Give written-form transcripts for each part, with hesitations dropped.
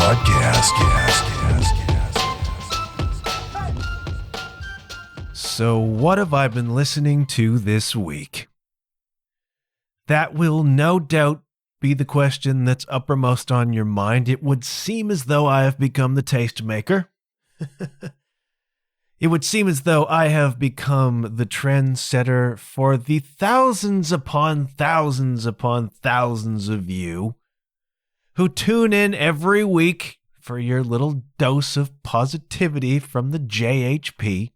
podcast. So what have I been listening to this week? That will no doubt be the question that's uppermost on your mind. It would seem as though I have become the tastemaker. It would seem as though I have become the trendsetter for the thousands upon thousands upon thousands of you who tune in every week for your little dose of positivity from the JHP.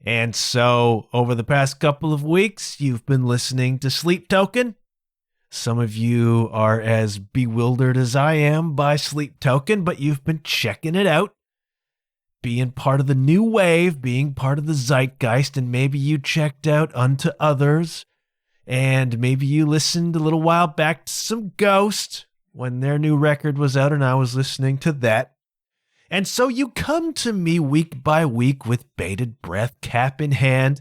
And so, over the past couple of weeks, you've been listening to Sleep Token. Some of you are as bewildered as I am by Sleep Token, but you've been checking it out, being part of the new wave, being part of the zeitgeist, and maybe you checked out Unto Others, and maybe you listened a little while back to some Ghost when their new record was out, and I was listening to that. And so you come to me week by week with bated breath, cap in hand,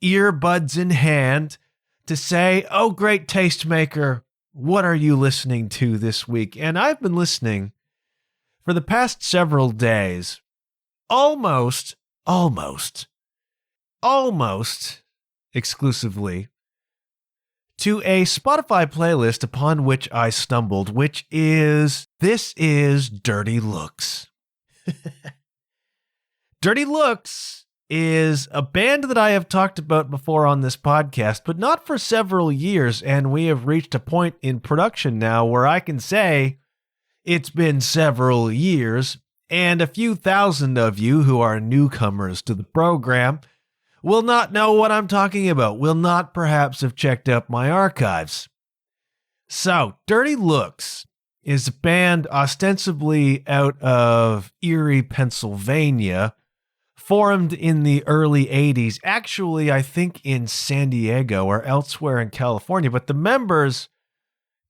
earbuds in hand, to say, oh, great tastemaker, what are you listening to this week? And I've been listening for the past several days, almost exclusively, to a Spotify playlist upon which I stumbled, This is Dirty Looks. Dirty Looks is a band that I have talked about before on this podcast, but not for several years, and we have reached a point in production now where I can say it's been several years, and a few thousand of you who are newcomers to the program will not know what I'm talking about, will not perhaps have checked out my archives. So, Dirty Looks is a band ostensibly out of Erie, Pennsylvania, formed in the early 80s. Actually, I think in San Diego or elsewhere in California, but the members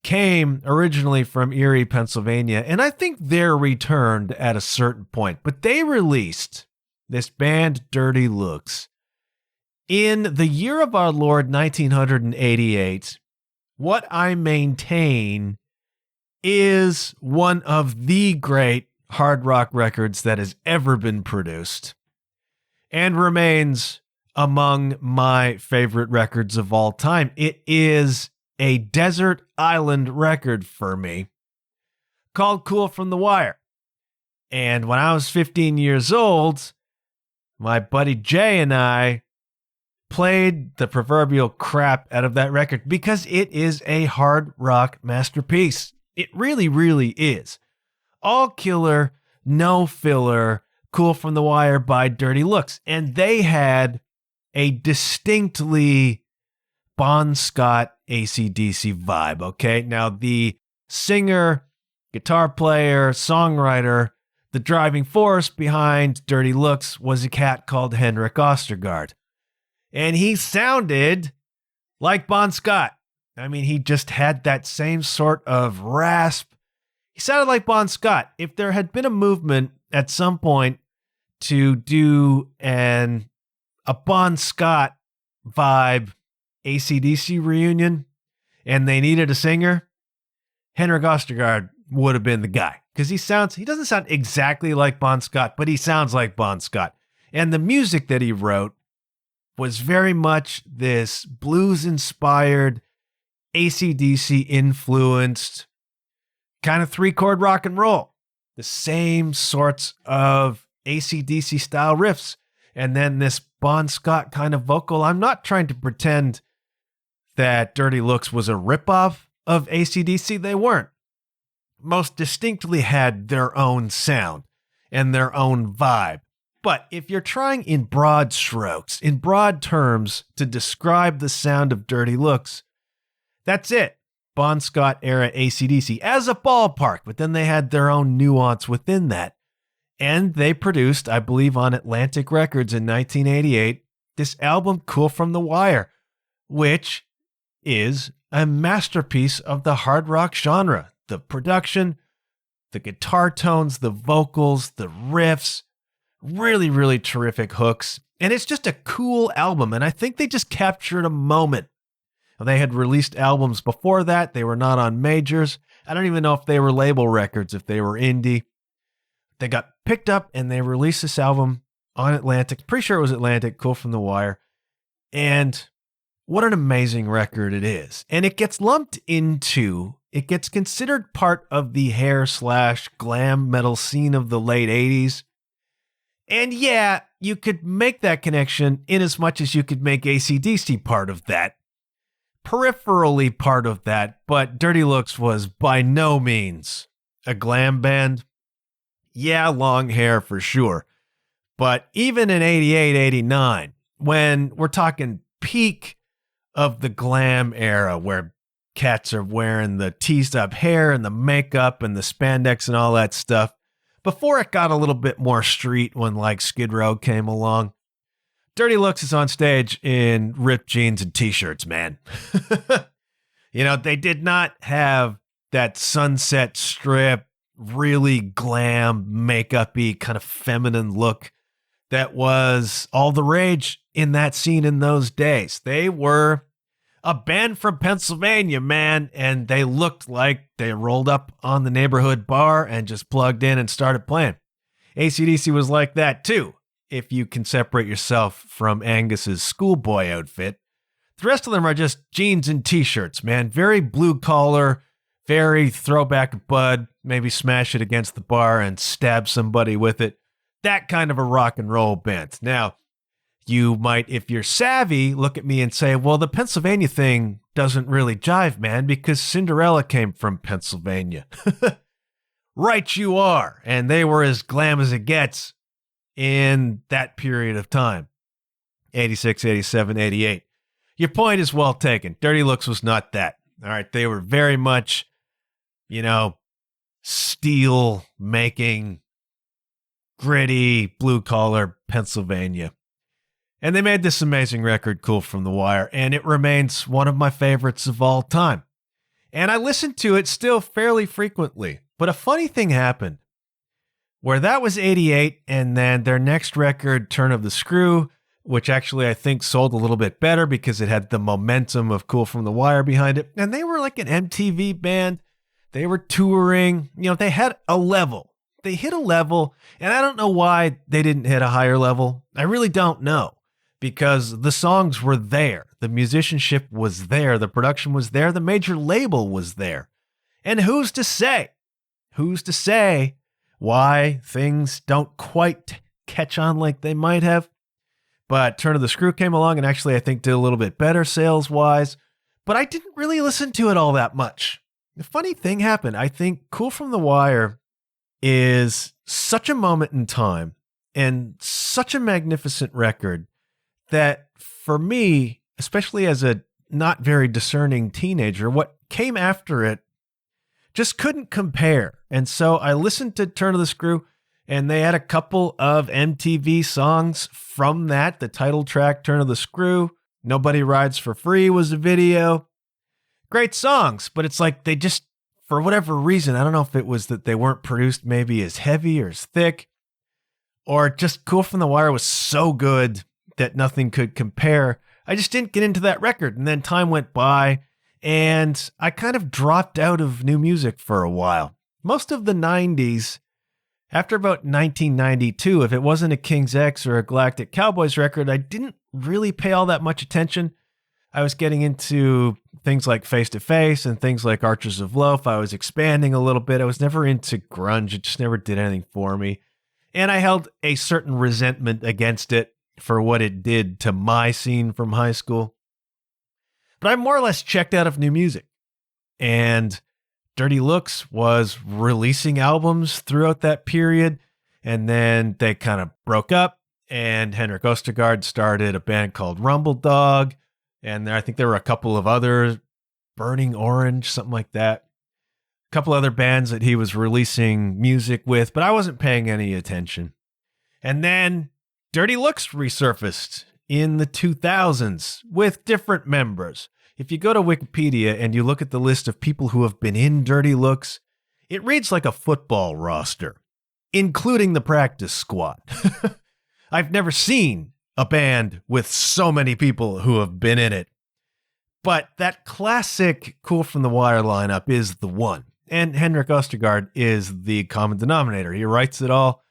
came originally from Erie, Pennsylvania, and I think they're returned at a certain point. But they released this band, Dirty Looks, in the year of our Lord, 1988. What I maintain is one of the great hard rock records that has ever been produced and remains among my favorite records of all time. It is a desert island record for me called Cool from the Wire. And when I was 15 years old, my buddy Jay and I played the proverbial crap out of that record because it is a hard rock masterpiece. It really, really is. All killer, no filler, Cool from the Wire by Dirty Looks. And they had a distinctly Bon Scott AC/DC vibe, okay? Now, the singer, guitar player, songwriter, the driving force behind Dirty Looks was a cat called Henrik Ostergaard. And he sounded like Bon Scott. I mean, he just had that same sort of rasp. He sounded like Bon Scott. If there had been a movement at some point to do a Bon Scott vibe AC/DC reunion and they needed a singer, Henrik Ostergaard would have been the guy. Because he doesn't sound exactly like Bon Scott, but he sounds like Bon Scott. And the music that he wrote was very much this blues-inspired, AC/DC influenced kind of 3-chord rock and roll. The same sorts of AC/DC style riffs. And then this Bon Scott kind of vocal. I'm not trying to pretend that Dirty Looks was a ripoff of AC/DC. They weren't. Most distinctly had their own sound and their own vibe. But if you're trying in broad strokes, in broad terms, to describe the sound of Dirty Looks, that's it. Bon Scott era AC/DC as a ballpark, but then they had their own nuance within that. And they produced, I believe on Atlantic Records in 1988, this album Cool from the Wire, which is a masterpiece of the hard rock genre. The production, the guitar tones, the vocals, the riffs, really, really terrific hooks. And it's just a cool album. And I think they just captured a moment. They had released albums before that. They were not on majors. I don't even know if they were label records, if they were indie. They got picked up and they released this album on Atlantic. Pretty sure it was Atlantic, Cool from the Wire. And what an amazing record it is. And it gets it gets considered part of the hair/glam metal scene of the late 80s. And yeah, you could make that connection in as much as you could make AC/DC part of that. Peripherally part of that, but Dirty Looks was by no means a glam band. Yeah, long hair for sure. But even in 88, 89, when we're talking peak of the glam era, where cats are wearing the teased up hair and the makeup and the spandex and all that stuff, before it got a little bit more street when like Skid Row came along, Dirty Looks is on stage in ripped jeans and t-shirts, man. They did not have that Sunset Strip, really glam, makeup-y, kind of feminine look that was all the rage in that scene in those days. They were a band from Pennsylvania, man, and they looked like they rolled up on the neighborhood bar and just plugged in and started playing. AC/DC was like that too, if you can separate yourself from Angus's schoolboy outfit. The rest of them are just jeans and t-shirts, man. Very blue collar, very throwback Bud, maybe smash it against the bar and stab somebody with it. That kind of a rock and roll band. Now, you might, if you're savvy, look at me and say, well, the Pennsylvania thing doesn't really jive, man, because Cinderella came from Pennsylvania. Right you are. And they were as glam as it gets in that period of time. 86, 87, 88. Your point is well taken. Dirty Looks was not that. All right. They were very much, steel making, gritty, blue collar Pennsylvania. And they made this amazing record, Cool from the Wire, and it remains one of my favorites of all time. And I listen to it still fairly frequently. But a funny thing happened where that was 88, and then their next record, Turn of the Screw, which actually I think sold a little bit better because it had the momentum of Cool from the Wire behind it. And they were like an MTV band. They were touring. They had a level. They hit a level, and I don't know why they didn't hit a higher level. I really don't know, because the songs were there. The musicianship was there. The production was there. The major label was there. And who's to say? Who's to say why things don't quite catch on like they might have? But Turn of the Screw came along and actually I think did a little bit better sales-wise. But I didn't really listen to it all that much. The funny thing happened. I think Cool from the Wire is such a moment in time and such a magnificent record that for me, especially as a not very discerning teenager, what came after it just couldn't compare. And so I listened to Turn of the Screw, and they had a couple of MTV songs from that. The title track, Turn of the Screw, Nobody Rides for Free was a video. Great songs, but it's like they just, for whatever reason, I don't know if it was that they weren't produced maybe as heavy or as thick, or just Cool from the Wire was so good that nothing could compare. I just didn't get into that record. And then time went by, and I kind of dropped out of new music for a while. Most of the 90s, after about 1992, if it wasn't a King's X or a Galactic Cowboys record, I didn't really pay all that much attention. I was getting into things like Face to Face and things like Archers of Loaf. I was expanding a little bit. I was never into grunge. It just never did anything for me. And I held a certain resentment against it for what it did to my scene from high school. But I more or less checked out of new music. And Dirty Looks was releasing albums throughout that period. And then they kind of broke up, and Henrik Ostergaard started a band called Rumble Dog. And I think there were a couple of others, Burning Orange, something like that. A couple other bands that he was releasing music with, but I wasn't paying any attention. And then Dirty Looks resurfaced in the 2000s with different members. If you go to Wikipedia and you look at the list of people who have been in Dirty Looks, it reads like a football roster, including the practice squad. I've never seen a band with so many people who have been in it. But that classic Cool from the Wire lineup is the one. And Henrik Ostergaard is the common denominator. He writes it all.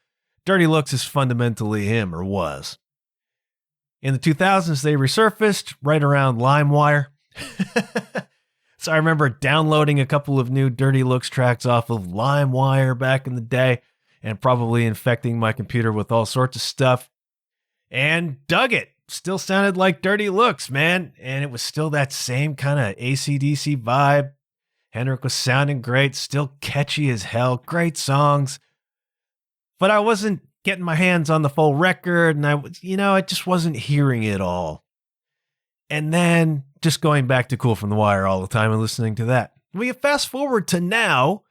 Dirty Looks is fundamentally him, or was. In the 2000s, they resurfaced right around LimeWire. So I remember downloading a couple of new Dirty Looks tracks off of LimeWire back in the day and probably infecting my computer with all sorts of stuff. And dug it. Still sounded like Dirty Looks, man. And it was still that same kind of AC/DC vibe. Henrik was sounding great, still catchy as hell, great songs. But I wasn't getting my hands on the full record, and I just wasn't hearing it all. And then just going back to Cool from the Wire all the time and listening to that. We fast forward to now,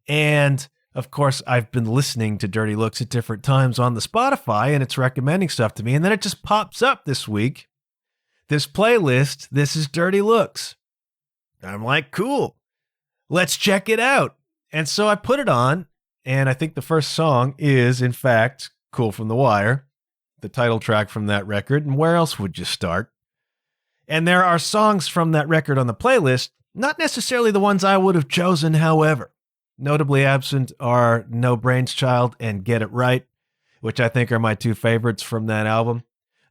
and of course, I've been listening to Dirty Looks at different times on the Spotify, and it's recommending stuff to me, and then it just pops up this week. This playlist, this is Dirty Looks. I'm like, cool. Let's check it out. And so I put it on, and I think the first song is, in fact, Cool from the Wire, the title track from that record. And where else would you start? And there are songs from that record on the playlist, not necessarily the ones I would have chosen, however. Notably absent are No Brains Child and Get It Right, which I think are my two favorites from that album.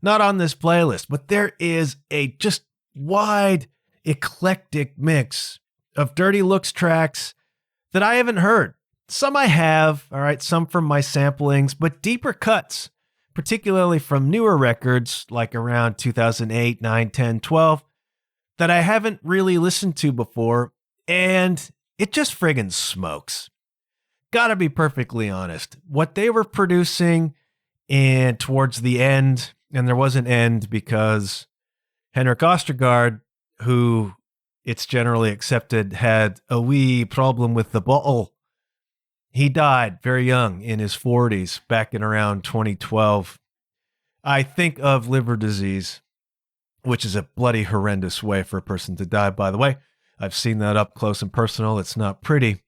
Not on this playlist, but there is a just wide, eclectic mix of Dirty Looks tracks that I haven't heard. Some I have, all right, some from my samplings, but deeper cuts, particularly from newer records like around 2008, 9, 10, 12, that I haven't really listened to before, and it just friggin' smokes. Gotta be perfectly honest. What they were producing and towards the end, and there was an end because Henrik Ostergaard, who it's generally accepted had a wee problem with the bottle. He died very young in his 40s back in around 2012. I think of liver disease, which is a bloody horrendous way for a person to die, by the way. I've seen that up close and personal. It's not pretty.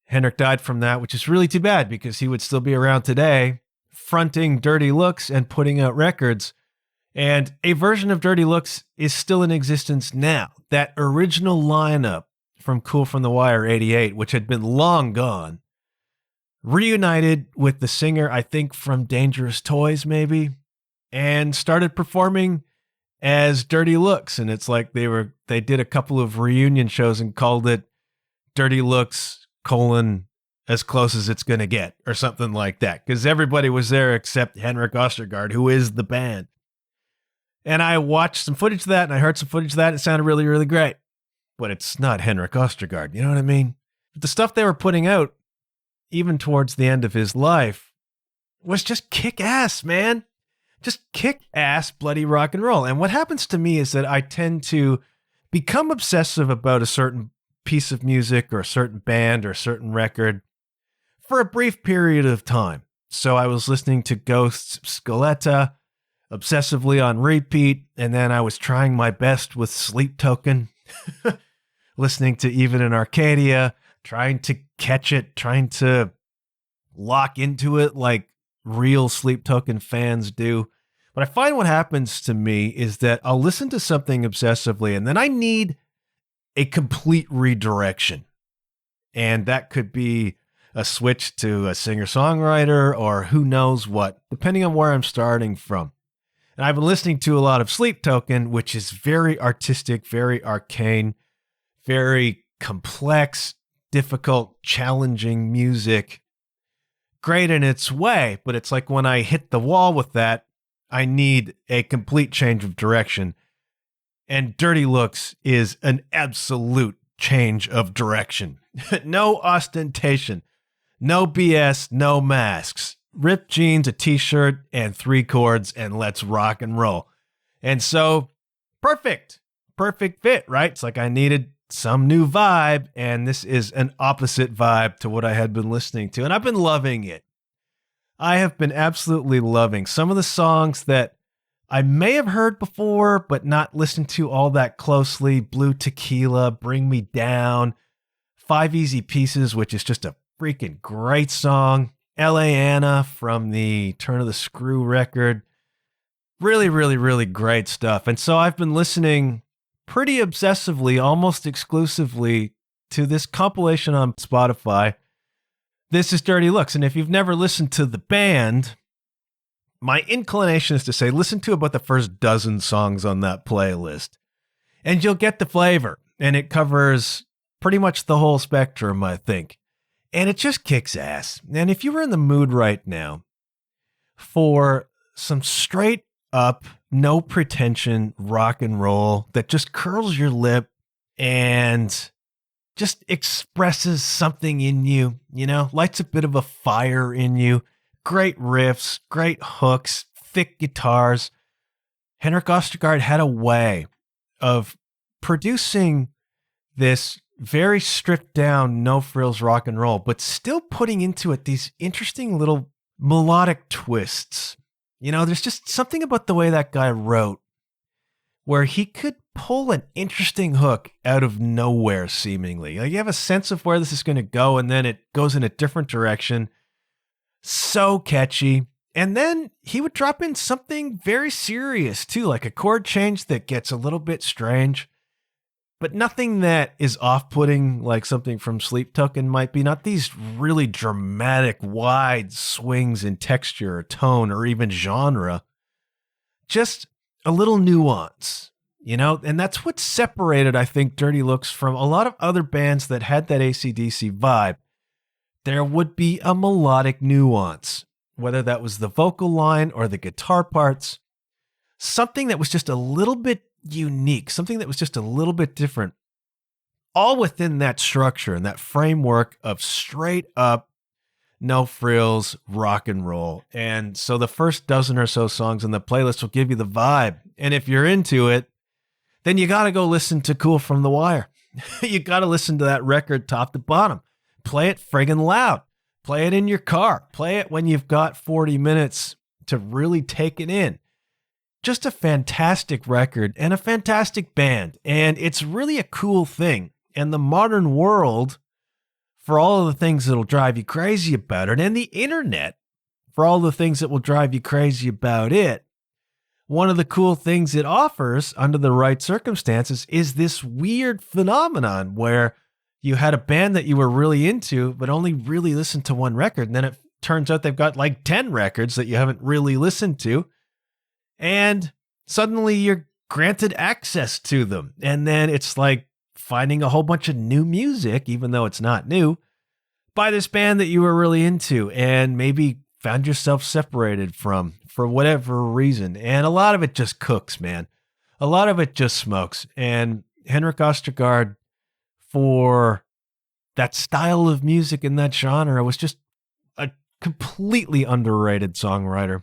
Henrik died from that, which is really too bad because he would still be around today, fronting Dirty Looks and putting out records. And a version of Dirty Looks is still in existence now. That original lineup from Cool from the Wire 88, which had been long gone, reunited with the singer, I think from Dangerous Toys maybe, and started performing as Dirty Looks. And it's like they did a couple of reunion shows and called it Dirty Looks, as close as it's going to get, or something like that. Because everybody was there except Henrik Ostergaard, who is the band. And I watched some footage of that, and I heard some footage of that. It sounded really, really great. But it's not Henrik Ostergaard, you know what I mean? But the stuff they were putting out, even towards the end of his life, was just kick-ass, man. Just kick-ass bloody rock and roll. And what happens to me is that I tend to become obsessive about a certain piece of music or a certain band or a certain record for a brief period of time. So I was listening to Ghost's Scaletta obsessively on repeat, and then I was trying my best with Sleep Token, listening to Even in Arcadia, trying to catch it, trying to lock into it like real Sleep Token fans do. But I find what happens to me is that I'll listen to something obsessively, and then I need a complete redirection. And that could be a switch to a singer-songwriter or who knows what, depending on where I'm starting from. And I've been listening to a lot of Sleep Token, which is very artistic, very arcane, very complex, difficult, challenging music. Great in its way, but it's like when I hit the wall with that, I need a complete change of direction. And Dirty Looks is an absolute change of direction. No ostentation, no BS, no masks. Ripped jeans, a t-shirt, and 3 chords, and let's rock and roll. And so, perfect fit, right? It's like I needed some new vibe, and this is an opposite vibe to what I had been listening to, and I've been loving it. I have been absolutely loving some of the songs that I may have heard before, but not listened to all that closely. Blue Tequila, Bring Me Down, 5 Easy Pieces, which is just a freaking great song. L.A. Anna from the Turn of the Screw record. Really, really, really great stuff. And so I've been listening pretty obsessively, almost exclusively to this compilation on Spotify. This is Dirty Looks. And if you've never listened to the band, my inclination is to say, listen to about the first dozen songs on that playlist, and you'll get the flavor. And it covers pretty much the whole spectrum, I think. And it just kicks ass. And if you were in the mood right now for some straight up, no pretension rock and roll that just curls your lip and just expresses something in you, lights a bit of a fire in you, great riffs, great hooks, thick guitars. Henrik Ostergaard had a way of producing this very stripped down, no frills rock and roll, but still putting into it these interesting little melodic twists. There's just something about the way that guy wrote where he could pull an interesting hook out of nowhere, seemingly. Like, you have a sense of where this is going to go, and then it goes in a different direction. So catchy. And then he would drop in something very serious, too, like a chord change that gets a little bit strange, but nothing that is off-putting like something from Sleep Token might be. Not these really dramatic, wide swings in texture or tone or even genre. Just a little nuance, And that's what separated, I think, Dirty Looks from a lot of other bands that had that AC/DC vibe. There would be a melodic nuance, whether that was the vocal line or the guitar parts. Something that was just a little bit unique, something that was just a little bit different, all within that structure and that framework of straight up, no frills rock and roll. And so the first dozen or so songs on the playlist will give you the vibe. And if you're into it, then you got to go listen to Cool from the Wire. You got to listen to that record top to bottom. Play it friggin' loud. Play it in your car. Play it when you've got 40 minutes to really take it in. Just a fantastic record and a fantastic band. And it's really a cool thing. And the modern world, for all of the things that'll drive you crazy about it, and the internet, for all the things that will drive you crazy about it, one of the cool things it offers under the right circumstances is this weird phenomenon where you had a band that you were really into, but only really listened to one record. And then it turns out they've got like 10 records that you haven't really listened to. And suddenly you're granted access to them. And then it's like finding a whole bunch of new music, even though it's not new, by this band that you were really into and maybe found yourself separated from for whatever reason. And a lot of it just cooks, man. A lot of it just smokes. And Henrik Ostergaard, for that style of music in that genre, was just a completely underrated songwriter.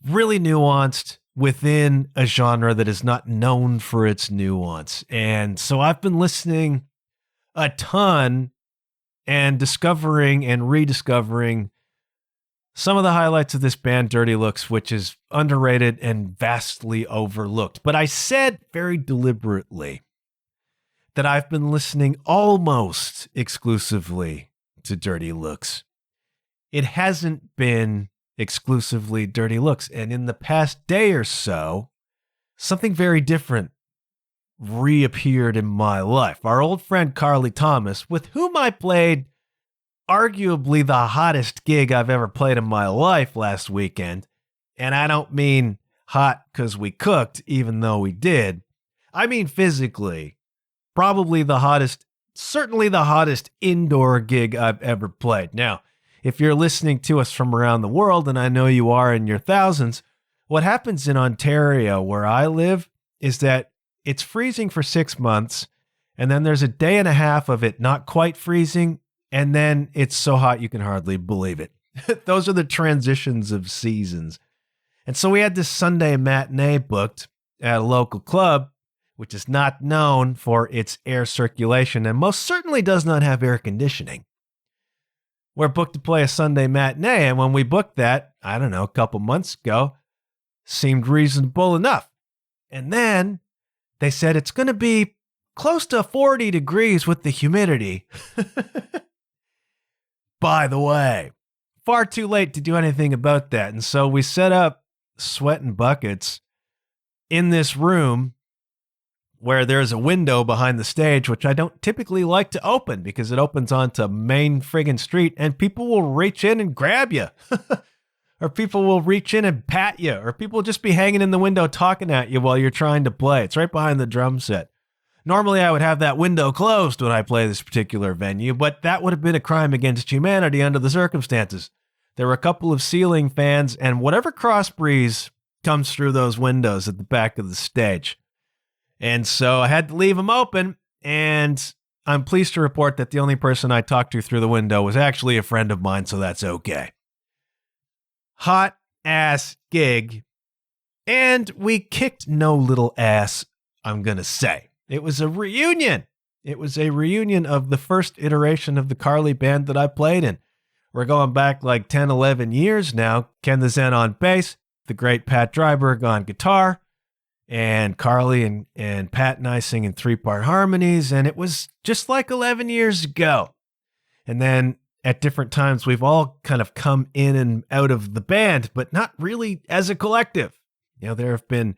Really nuanced within a genre that is not known for its nuance. And so I've been listening a ton and discovering and rediscovering some of the highlights of this band, Dirty Looks, which is underrated and vastly overlooked. But I said very deliberately that I've been listening almost exclusively to Dirty Looks. It hasn't been exclusively Dirty Looks. And in the past day or so, something very different reappeared in my life. Our old friend Carly Thomas, with whom I played arguably the hottest gig I've ever played in my life last weekend. And I don't mean hot because we cooked, even though we did. I mean physically. Probably the hottest, certainly the hottest indoor gig I've ever played. Now, if you're listening to us from around the world, and I know you are in your thousands, what happens in Ontario, where I live, is that it's freezing for 6 months, and then there's a day and a half of it not quite freezing, and then it's so hot you can hardly believe it. Those are the transitions of seasons. And so we had this Sunday matinee booked at a local club, which is not known for its air circulation and most certainly does not have air conditioning. We're booked to play a Sunday matinee, and when we booked that, I don't know, a couple months ago, seemed reasonable enough. And then they said it's going to be close to 40 degrees with the humidity. By the way, far too late to do anything about that. And so we set up sweating buckets in this room where there's a window behind the stage, which I don't typically like to open because it opens onto main friggin' street and people will reach in and grab you. Or people will reach in and pat you, or people will just be hanging in the window talking at you while you're trying to play. It's right behind the drum set. Normally, I would have that window closed when I play this particular venue, but that would have been a crime against humanity under the circumstances. There were a couple of ceiling fans, and whatever cross breeze comes through those windows at the back of the stage. And so I had to leave them open, and I'm pleased to report that the only person I talked to through the window was actually a friend of mine, so that's okay. Hot ass gig, and we kicked no little ass, I'm gonna say. It was a reunion. It was a reunion of the first iteration of the Carly band that I played in. We're going back like 10, 11 years now. Ken the Zen on bass, the great Pat Dryberg on guitar, and Carly and Pat and I singing 3-part harmonies, and it was just like 11 years ago. And then at different times, we've all kind of come in and out of the band, but not really as a collective. You know, there have been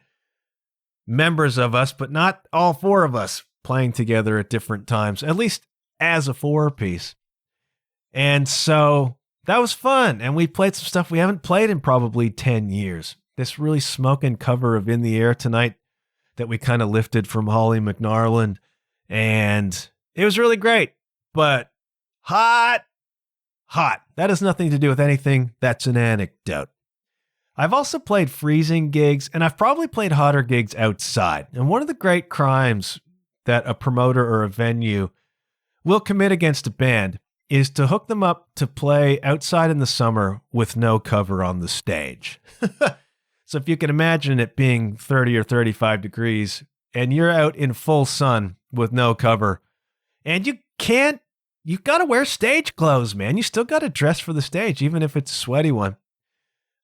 members of us, but not all 4 of us playing together at different times, at least as a 4-piece. And so that was fun. And we played some stuff we haven't played in probably 10 years. This really smoking cover of In the Air Tonight that we kind of lifted from Holly McNarland. And it was really great, but hot. That has nothing to do with anything. That's an anecdote. I've also played freezing gigs, and I've probably played hotter gigs outside. And one of the great crimes that a promoter or a venue will commit against a band is to hook them up to play outside in the summer with no cover on the stage. So if you can imagine it being 30 or 35 degrees, and you're out in full sun with no cover, and you've got to wear stage clothes, man. You still got to dress for the stage, even if it's a sweaty one.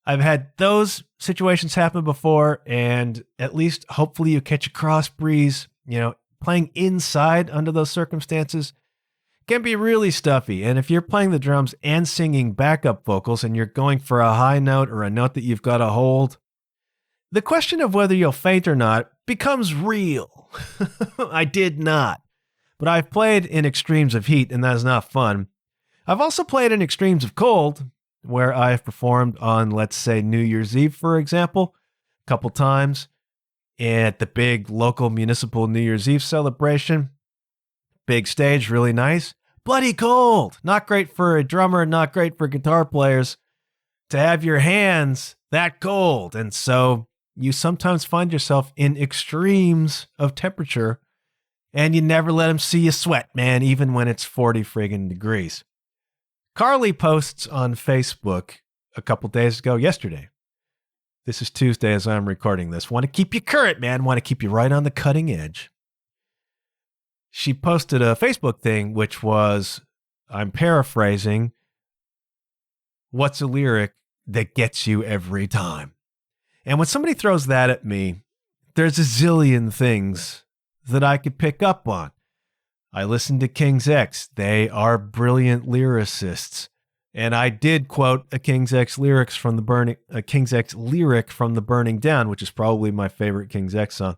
I've had those situations happen before, and at least hopefully you catch a cross breeze. You know, playing inside under those circumstances can be really stuffy. And if you're playing the drums and singing backup vocals and you're going for a high note or a note that you've got to hold, the question of whether you'll faint or not becomes real. I did not. But I've played in extremes of heat, and that is not fun. I've also played in extremes of cold, where I've performed on, let's say, New Year's Eve, for example, a couple times at the big local municipal New Year's Eve celebration. Big stage, really nice. Bloody cold. Not great for a drummer, not great for guitar players to have your hands that cold. And so you sometimes find yourself in extremes of temperature, and you never let them see you sweat, man, even when it's 40 friggin' degrees. Carly posts on Facebook a couple days ago, yesterday. This is Tuesday as I'm recording this. Want to keep you current, man. Want to keep you right on the cutting edge. She posted a Facebook thing, which was, I'm paraphrasing, what's a lyric that gets you every time? And when somebody throws that at me, there's a zillion things that I could pick up on. I listened to King's X. They are brilliant lyricists. And I did quote a King's X lyric from the Burning Down, which is probably my favorite King's X song.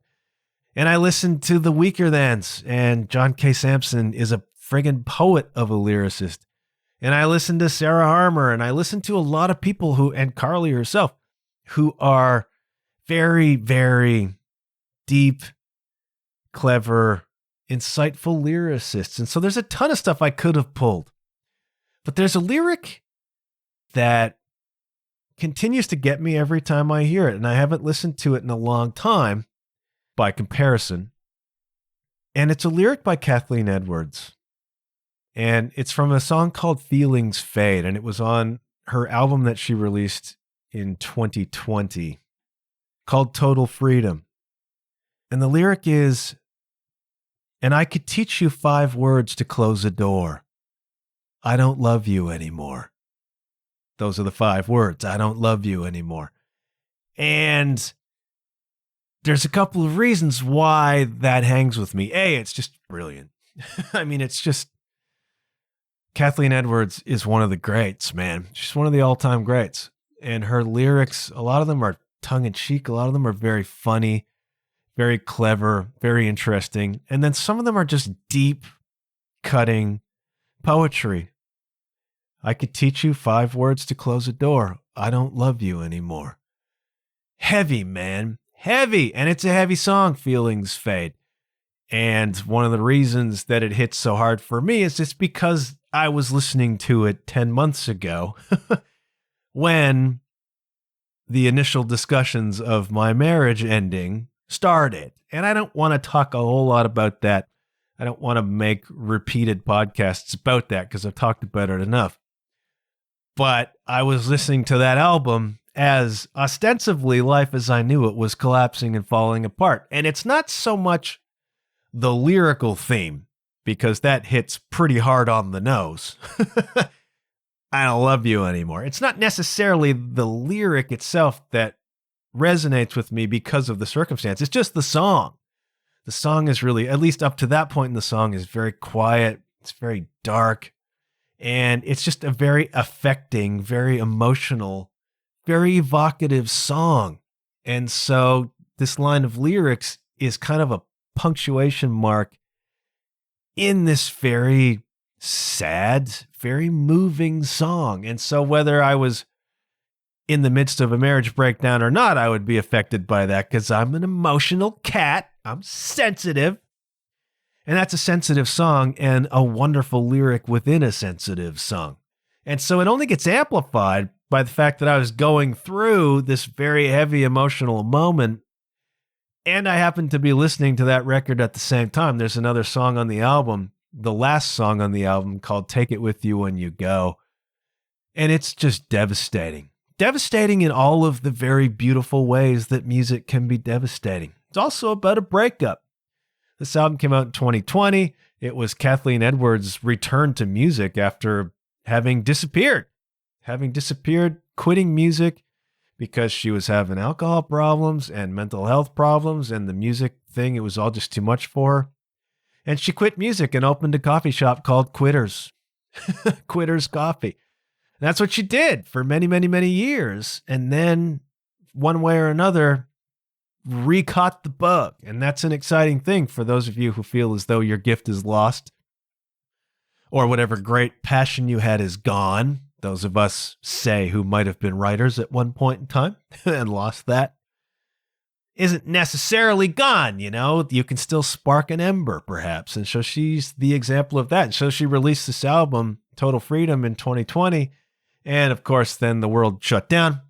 And I listened to the Weaker Thans, and John K. Sampson is a friggin' poet of a lyricist. And I listened to Sarah Harmer, and I listened to a lot of people who, and Carly herself, who are very, very deep, clever, insightful lyricists. And so there's a ton of stuff I could have pulled. But there's a lyric that continues to get me every time I hear it, and I haven't listened to it in a long time by comparison. And it's a lyric by Kathleen Edwards. And it's from a song called Feelings Fade, and it was on her album that she released in 2020 called Total Freedom. And the lyric is, and I could teach you 5 words to close a door. I don't love you anymore. Those are the 5 words. I don't love you anymore. And there's a couple of reasons why that hangs with me. A, it's just brilliant. I mean, it's just, Kathleen Edwards is one of the greats, man. She's one of the all-time greats. And her lyrics, a lot of them are tongue-in-cheek. A lot of them are very funny. very clever, very interesting. And then some of them are just deep, cutting poetry. I could teach you 5 words to close a door. I don't love you anymore. Heavy, man. Heavy. And it's a heavy song, Feelings Fade. And one of the reasons that it hits so hard for me is just because I was listening to it 10 months ago when the initial discussions of my marriage ending started. And I don't want to talk a whole lot about that. I don't want to make repeated podcasts about that because I've talked about it enough. But I was listening to that album as ostensibly life as I knew it was collapsing and falling apart. And it's not so much the lyrical theme, because that hits pretty hard on the nose. I don't love you anymore. It's not necessarily the lyric itself that resonates with me because of the circumstance. It's just the song. The song is really, at least up to that point in the song, is very quiet. It's very dark. And it's just a very affecting, very emotional, very evocative song. And so this line of lyrics is kind of a punctuation mark in this very sad, very moving song. And so whether I was in the midst of a marriage breakdown or not, I would be affected by that because I'm an emotional cat. I'm sensitive. And that's a sensitive song and a wonderful lyric within a sensitive song. And so it only gets amplified by the fact that I was going through this very heavy emotional moment. And I happened to be listening to that record at the same time. There's another song on the album, the last song on the album, called Take It With You When You Go. And it's just devastating. Devastating in all of the very beautiful ways that music can be devastating. It's also about a breakup. This album came out in 2020. It was Kathleen Edwards' return to music after having disappeared, quitting music, because she was having alcohol problems and mental health problems, and the music thing, it was all just too much for her. And she quit music and opened a coffee shop called Quitters. Quitters Coffee. And that's what she did for many, many, many years. And then, one way or another, recaught the bug. And that's an exciting thing for those of you who feel as though your gift is lost, or whatever great passion you had is gone. Those of us, say, who might have been writers at one point in time and lost that, isn't necessarily gone, you know? You can still spark an ember, perhaps. And so she's the example of that. And so she released this album, Total Freedom, in 2020. And of course, then the world shut down.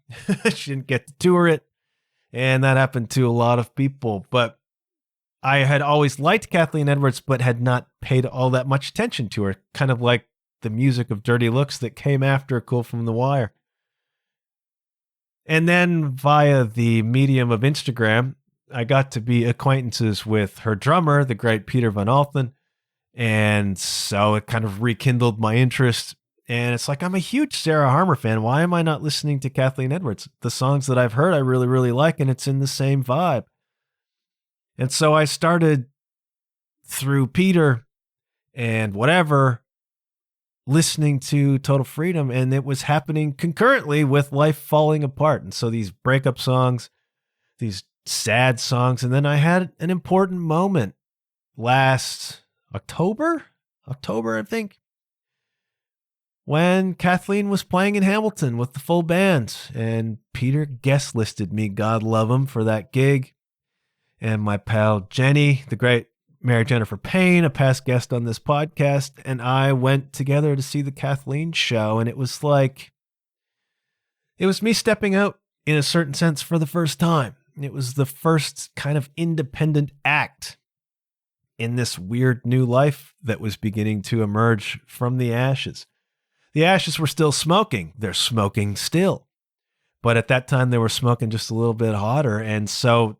She didn't get to tour it. And that happened to a lot of people. But I had always liked Kathleen Edwards, but had not paid all that much attention to her, kind of like the music of Dirty Looks that came after Cool from the Wire. And then via the medium of Instagram, I got to be acquaintances with her drummer, the great Peter Van Alphen. And so it kind of rekindled my interest. And it's like, I'm a huge Sarah Harmer fan. Why am I not listening to Kathleen Edwards? The songs that I've heard, I really, really like, and it's in the same vibe. And so I started through Peter and whatever, listening to Total Freedom, and it was happening concurrently with life falling apart. And so these breakup songs, these sad songs, and then I had an important moment last October, I think, when Kathleen was playing in Hamilton with the full band, and Peter guest listed me, God love him, for that gig. And my pal Jenny, the great Mary Jennifer Payne, a past guest on this podcast, and I went together to see the Kathleen show. And it was like, it was me stepping out in a certain sense for the first time. It was the first kind of independent act in this weird new life that was beginning to emerge from the ashes. The ashes were still smoking. They're smoking still. But at that time, they were smoking just a little bit hotter. And so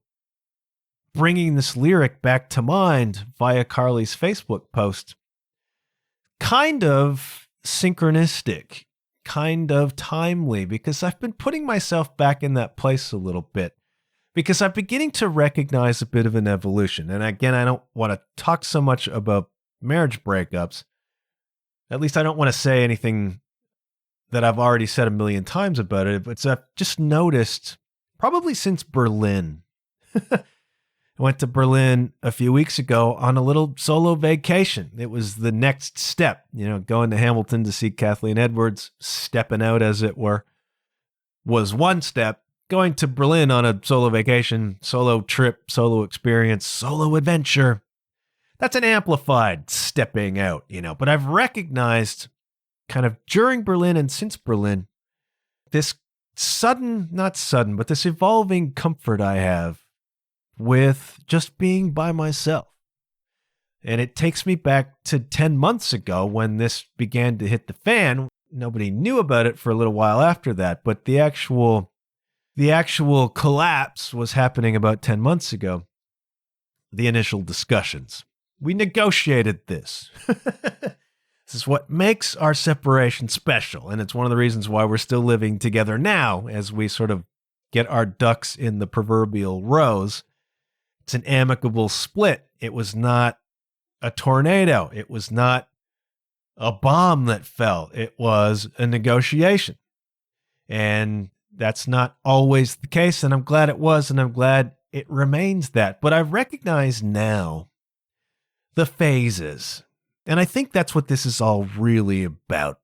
bringing this lyric back to mind via Carly's Facebook post, kind of synchronistic, kind of timely, because I've been putting myself back in that place a little bit, because I'm beginning to recognize a bit of an evolution. And again, I don't want to talk so much about marriage breakups. At least I don't want to say anything that I've already said a million times about it, but I've just noticed, probably since Berlin, I went to Berlin a few weeks ago on a little solo vacation. It was the next step, going to Hamilton to see Kathleen Edwards, stepping out as it were, was one step. Going to Berlin on a solo vacation, solo trip, solo experience, solo adventure, that's an amplified stepping out, But I've recognized kind of during Berlin and since Berlin, this not sudden, but this evolving comfort I have with just being by myself. And it takes me back to 10 months ago when this began to hit the fan. Nobody knew about it for a little while after that, but the actual collapse was happening about 10 months ago. The initial discussions. We negotiated this. This is what makes our separation special, and it's one of the reasons why we're still living together now as we sort of get our ducks in the proverbial rows. It's an amicable split. It was not a tornado. It was not a bomb that fell. It was a negotiation. And that's not always the case, and I'm glad it was, and I'm glad it remains that. But I've recognized now the phases, and I think that's what this is all really about,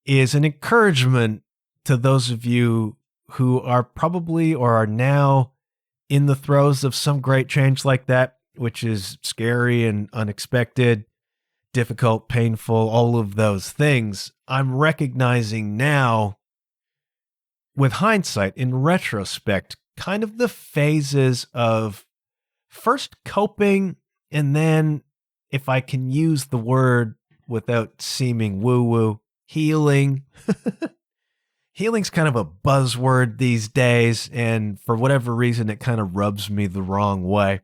is an encouragement to those of you who are probably or are now in the throes of some great change like that, which is scary and unexpected, difficult, painful, all of those things. I'm recognizing now, with hindsight, in retrospect, kind of the phases of first coping and then, if I can use the word without seeming woo-woo, healing. Healing's kind of a buzzword these days, and for whatever reason, it kind of rubs me the wrong way.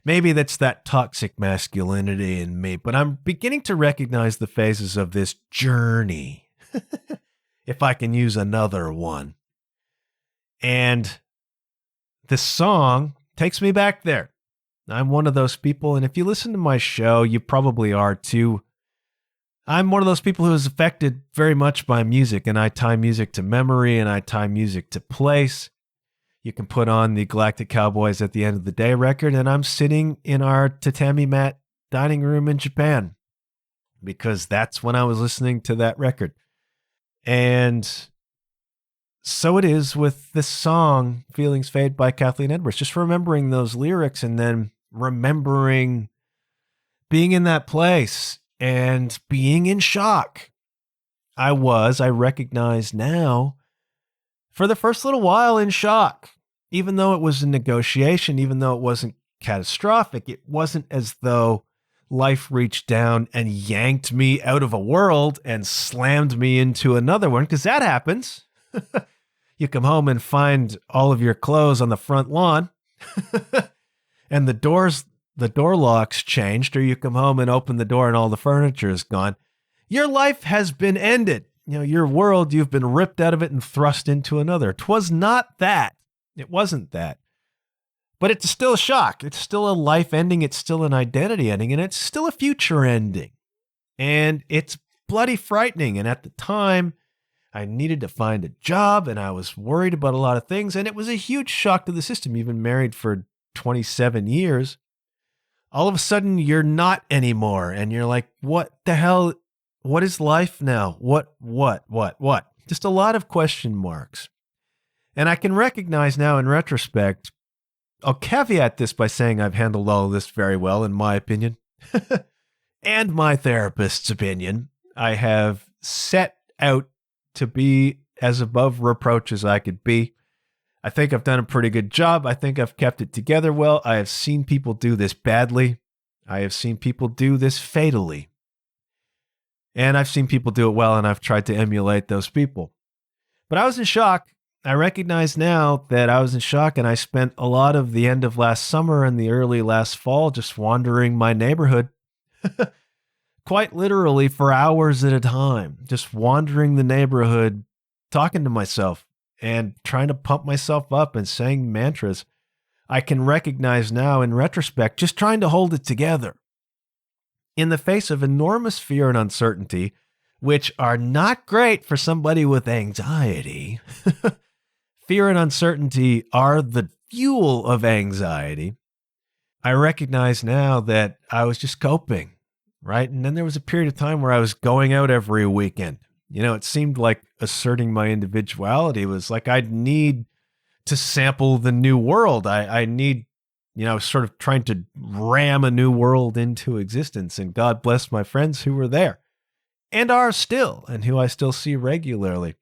Maybe that's that toxic masculinity in me, but I'm beginning to recognize the phases of this journey, if I can use another one. And this song takes me back there. I'm one of those people, and if you listen to my show, you probably are too. I'm one of those people who is affected very much by music, and I tie music to memory, and I tie music to place. You can put on the Galactic Cowboys at the End of the Day record, and I'm sitting in our tatami mat dining room in Japan, because that's when I was listening to that record. And so it is with this song, Feelings Fade by Kathleen Edwards, just remembering those lyrics and then remembering being in that place and being in shock. I recognize now, for the first little while in shock. Even though it was a negotiation, even though it wasn't catastrophic, it wasn't as though life reached down and yanked me out of a world and slammed me into another one, because that happens. You come home and find all of your clothes on the front lawn and the door locks changed, or you come home and open the door and all the furniture is gone. Your life has been ended. Your world, you've been ripped out of it and thrust into another. 'Twas not that. It wasn't that. But it's still a shock. It's still a life ending. It's still an identity ending. And it's still a future ending. And it's bloody frightening. And at the time, I needed to find a job, and I was worried about a lot of things. And it was a huge shock to the system. You've been married for 27 years. All of a sudden, you're not anymore. And you're like, what the hell? What is life now? What? Just a lot of question marks. And I can recognize now in retrospect, I'll caveat this by saying I've handled all of this very well, in my opinion, and my therapist's opinion. I have set out to be as above reproach as I could be. I think I've done a pretty good job. I think I've kept it together well. I have seen people do this badly. I have seen people do this fatally. And I've seen people do it well, and I've tried to emulate those people. But I was in shock. I recognize now that I was in shock, and I spent a lot of the end of last summer and the early last fall just wandering my neighborhood, quite literally for hours at a time, just wandering the neighborhood, talking to myself and trying to pump myself up and saying mantras. I can recognize now in retrospect, just trying to hold it together in the face of enormous fear and uncertainty, which are not great for somebody with anxiety. Fear and uncertainty are the fuel of anxiety. I recognize now that I was just coping, right? And then there was a period of time where I was going out every weekend. It seemed like asserting my individuality was like I'd need to sample the new world. I need, I was sort of trying to ram a new world into existence. And God bless my friends who were there and are still, and who I still see regularly.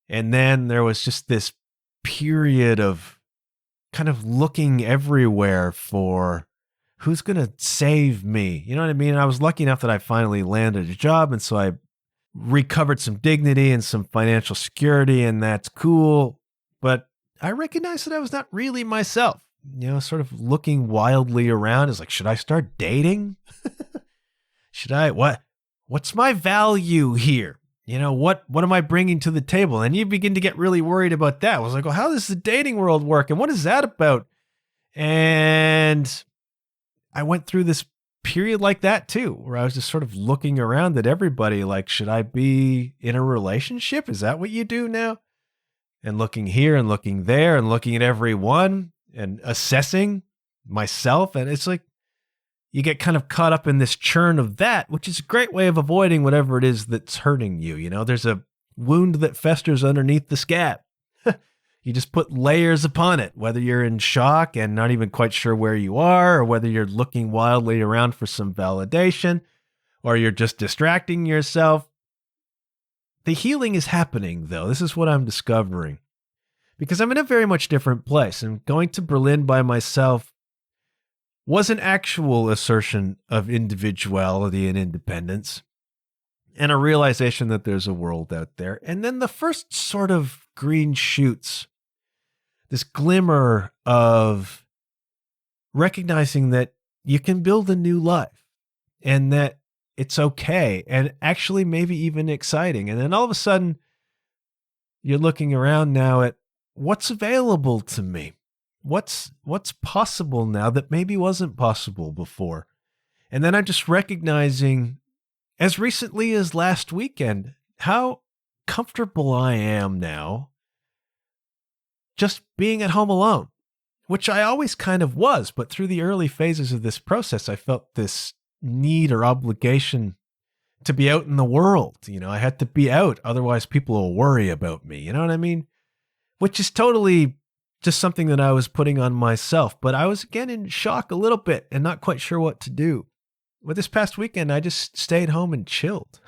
And then there was just this period of kind of looking everywhere for who's going to save me. You know what I mean? I was lucky enough that I finally landed a job. And so I recovered some dignity and some financial security, and that's cool. But I recognized that I was not really myself, sort of looking wildly around. It's like, should I start dating? What's my value here? What am I bringing to the table? And you begin to get really worried about that. I was like, well, how does the dating world work? And what is that about? And I went through this period like that too, where I was just sort of looking around at everybody like, should I be in a relationship? Is that what you do now? And looking here and looking there and looking at everyone and assessing myself. And it's like, you get kind of caught up in this churn of that, which is a great way of avoiding whatever it is that's hurting you. There's a wound that festers underneath the scab. You just put layers upon it, whether you're in shock and not even quite sure where you are, or whether you're looking wildly around for some validation, or you're just distracting yourself. The healing is happening, though. This is what I'm discovering, because I'm in a very much different place. And going to Berlin by myself was an actual assertion of individuality and independence, and a realization that there's a world out there. And then the first sort of green shoots, this glimmer of recognizing that you can build a new life and that it's okay and actually maybe even exciting. And then all of a sudden, you're looking around now at what's available to me. What's possible now that maybe wasn't possible before? And then I'm just recognizing, as recently as last weekend, how comfortable I am now just being at home alone, which I always kind of was. But through the early phases of this process, I felt this need or obligation to be out in the world. I had to be out. Otherwise, people will worry about me. You know what I mean? Which is totally just something that I was putting on myself. But I was again in shock a little bit and not quite sure what to do. But this past weekend, I just stayed home and chilled.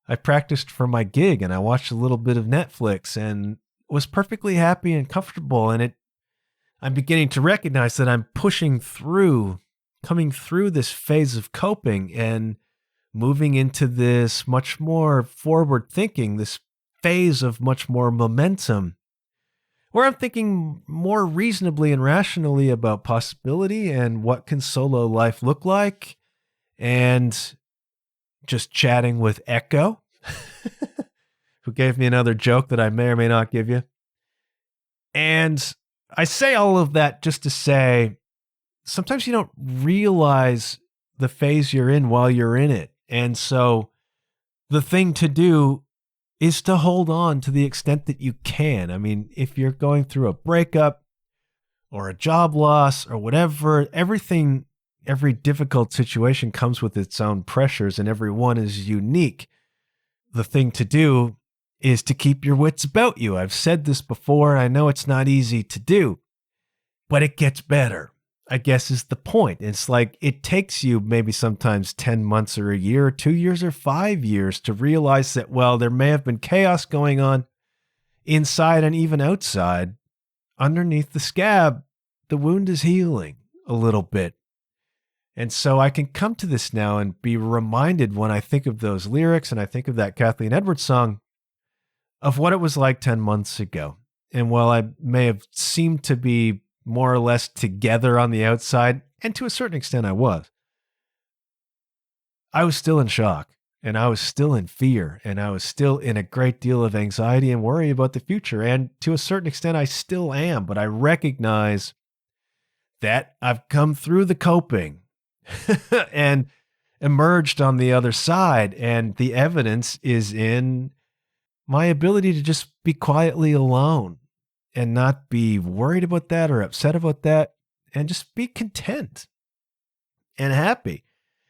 I practiced for my gig and I watched a little bit of Netflix and was perfectly happy and comfortable. And I'm beginning to recognize that I'm pushing through, coming through this phase of coping and moving into this much more forward thinking, this phase of much more momentum, where I'm thinking more reasonably and rationally about possibility and what can solo life look like, and just chatting with Echo, who gave me another joke that I may or may not give you. And I say all of that just to say, sometimes you don't realize the phase you're in while you're in it. And so the thing to do is to hold on to the extent that you can. I mean, if you're going through a breakup or a job loss or whatever, every difficult situation comes with its own pressures and every one is unique. The thing to do is to keep your wits about you. I've said this before. I know it's not easy to do, but it gets better, I guess is the point. It's like it takes you maybe sometimes 10 months or a year or 2 years or 5 years to realize that, well, there may have been chaos going on inside and even outside. Underneath the scab, the wound is healing a little bit. And so I can come to this now and be reminded when I think of those lyrics and I think of that Kathleen Edwards song of what it was like 10 months ago. And while I may have seemed to be more or less together on the outside, and to a certain extent I was still in shock, and I was still in fear, and I was still in a great deal of anxiety and worry about the future. And to a certain extent I still am, but I recognize that I've come through the coping and emerged on the other side. And the evidence is in my ability to just be quietly alone and not be worried about that or upset about that, and just be content and happy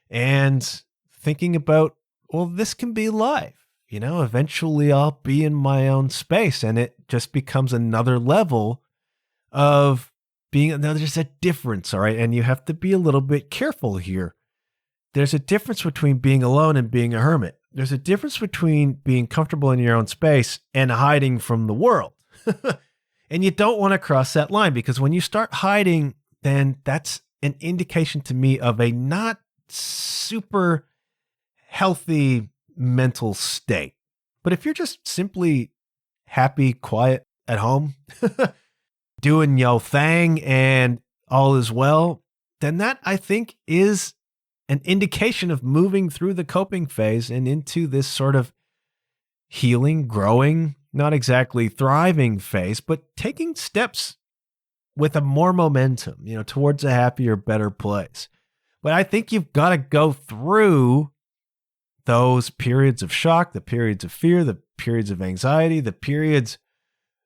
and thinking about, well, this can be life. Eventually I'll be in my own space, and it just becomes another level of being. Now, there's a difference, all right? And you have to be a little bit careful here. There's a difference between being alone and being a hermit. There's a difference between being comfortable in your own space and hiding from the world. And you don't want to cross that line, because when you start hiding, then that's an indication to me of a not super healthy mental state. But if you're just simply happy, quiet at home, doing your thing and all is well, then that, I think, is an indication of moving through the coping phase and into this sort of healing, growing, not exactly thriving phase, but taking steps with a more momentum, towards a happier, better place. But I think you've got to go through those periods of shock, the periods of fear, the periods of anxiety, the periods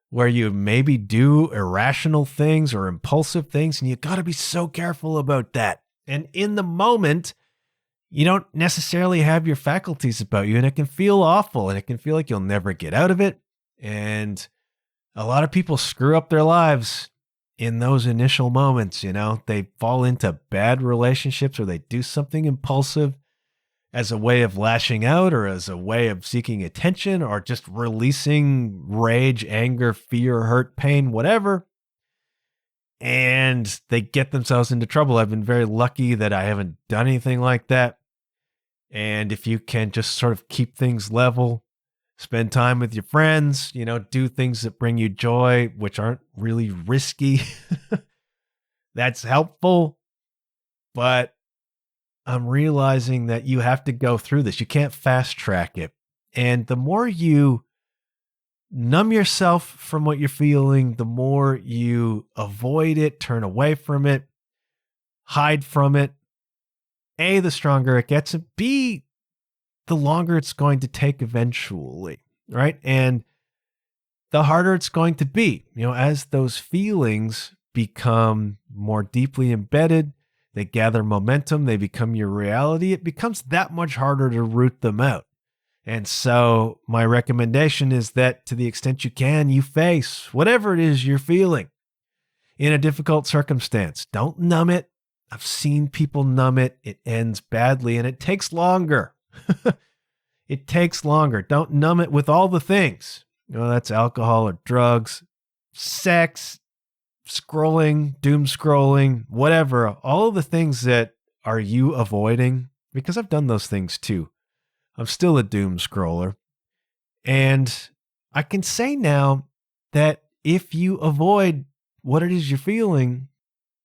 where you maybe do irrational things or impulsive things, and you got to be so careful about that. And in the moment, you don't necessarily have your faculties about you, and it can feel awful, and it can feel like you'll never get out of it. And a lot of people screw up their lives in those initial moments. They fall into bad relationships, or they do something impulsive as a way of lashing out, or as a way of seeking attention, or just releasing rage, anger, fear, hurt, pain, whatever. And they get themselves into trouble. I've been very lucky that I haven't done anything like that. And if you can just sort of keep things level, spend time with your friends, do things that bring you joy, which aren't really risky, that's helpful. But I'm realizing that you have to go through this. You can't fast track it. And the more you numb yourself from what you're feeling, the more you avoid it, turn away from it, hide from it, A, the stronger it gets, and B, the longer it's going to take eventually, right? And the harder it's going to be, as those feelings become more deeply embedded, they gather momentum, they become your reality, it becomes that much harder to root them out. And so my recommendation is that, to the extent you can, you face whatever it is you're feeling in a difficult circumstance. Don't numb it. I've seen people numb it. It ends badly, and it takes longer. It takes longer. Don't numb it with all the things. That's alcohol or drugs, sex, scrolling, doom scrolling, whatever. All of the things that are you avoiding, because I've done those things too. I'm still a doom scroller. And I can say now that if you avoid what it is you're feeling,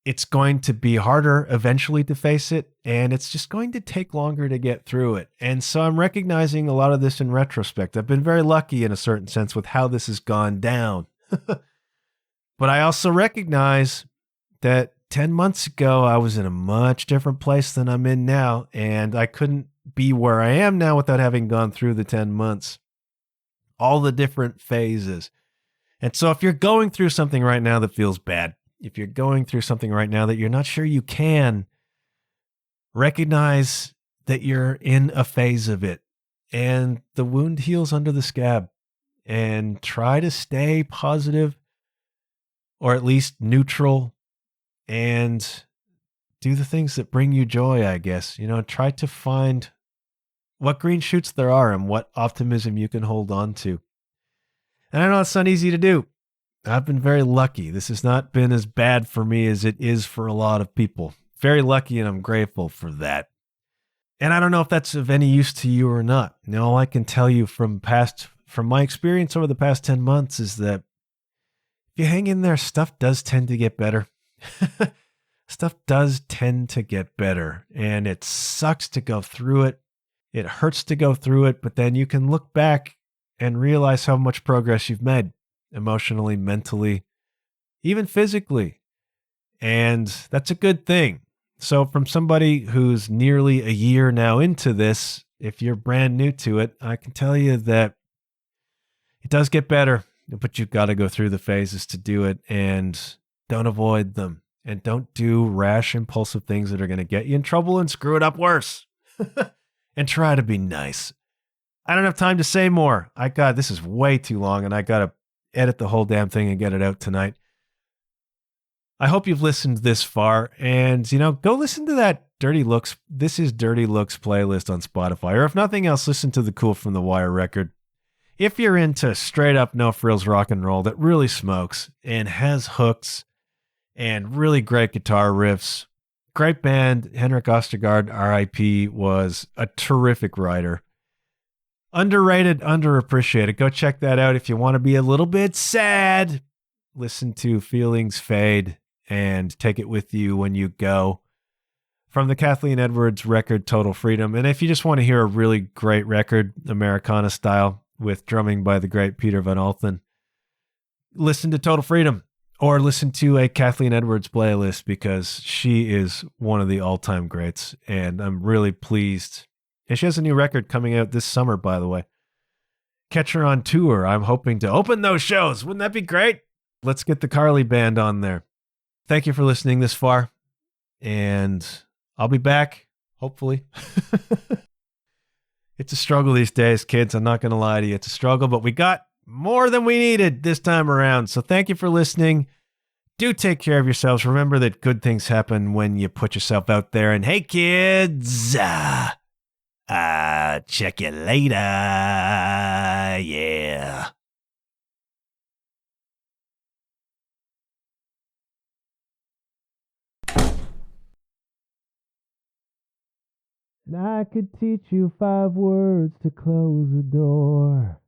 it's going to be harder eventually to face it, and it's just going to take longer to get through it. And so I'm recognizing a lot of this in retrospect. I've been very lucky in a certain sense with how this has gone down. But I also recognize that 10 months ago, I was in a much different place than I'm in now, and I couldn't be where I am now without having gone through the 10 months, all the different phases. And so if you're going through something right now that feels bad, if you're going through something right now that you're not sure you can, recognize that you're in a phase of it, and the wound heals under the scab, and try to stay positive, or at least neutral, and do the things that bring you joy, I guess. Try to find what green shoots there are and what optimism you can hold on to. And I know it's not easy to do. I've been very lucky. This has not been as bad for me as it is for a lot of people. Very lucky, and I'm grateful for that. And I don't know if that's of any use to you or not. All I can tell you from my experience over the past 10 months is that if you hang in there, stuff does tend to get better. Stuff does tend to get better, and it sucks to go through it. It hurts to go through it, but then you can look back and realize how much progress you've made emotionally, mentally, even physically. And that's a good thing. So from somebody who's nearly a year now into this, if you're brand new to it, I can tell you that it does get better, but you've got to go through the phases to do it, and don't avoid them. and don't do rash, impulsive things that are going to get you in trouble and screw it up worse. And try to be nice. I don't have time to say more. This is way too long, and I got to edit the whole damn thing and get it out tonight. I hope you've listened this far, and, go listen to that Dirty Looks. This is Dirty Looks playlist on Spotify, or if nothing else, listen to the Cool from the Wire record. If you're into straight up no frills rock and roll that really smokes and has hooks and really great guitar riffs, great band. Henrik Ostergaard, R.I.P., was a terrific writer. Underrated, underappreciated. Go check that out if you want to be a little bit sad. Listen to Feelings Fade and take it with you when you go. From the Kathleen Edwards record, Total Freedom. And if you just want to hear a really great record, Americana style, with drumming by the great Peter Van Alten, listen to Total Freedom or listen to a Kathleen Edwards playlist, because she is one of the all-time greats, and I'm really pleased. And she has a new record coming out this summer, by the way. Catch her on tour. I'm hoping to open those shows. Wouldn't that be great? Let's get the Carly Band on there. Thank you for listening this far, and I'll be back, hopefully. It's a struggle these days, kids. I'm not going to lie to you. It's a struggle, but we got more than we needed this time around. So thank you for listening. Do take care of yourselves. Remember that good things happen when you put yourself out there. And hey, kids, check you later. Yeah. And I could teach you 5 words to close the door.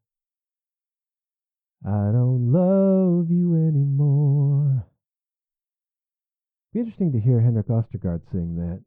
I don't love you anymore. Be interesting to hear Henrik Ostergaard sing that.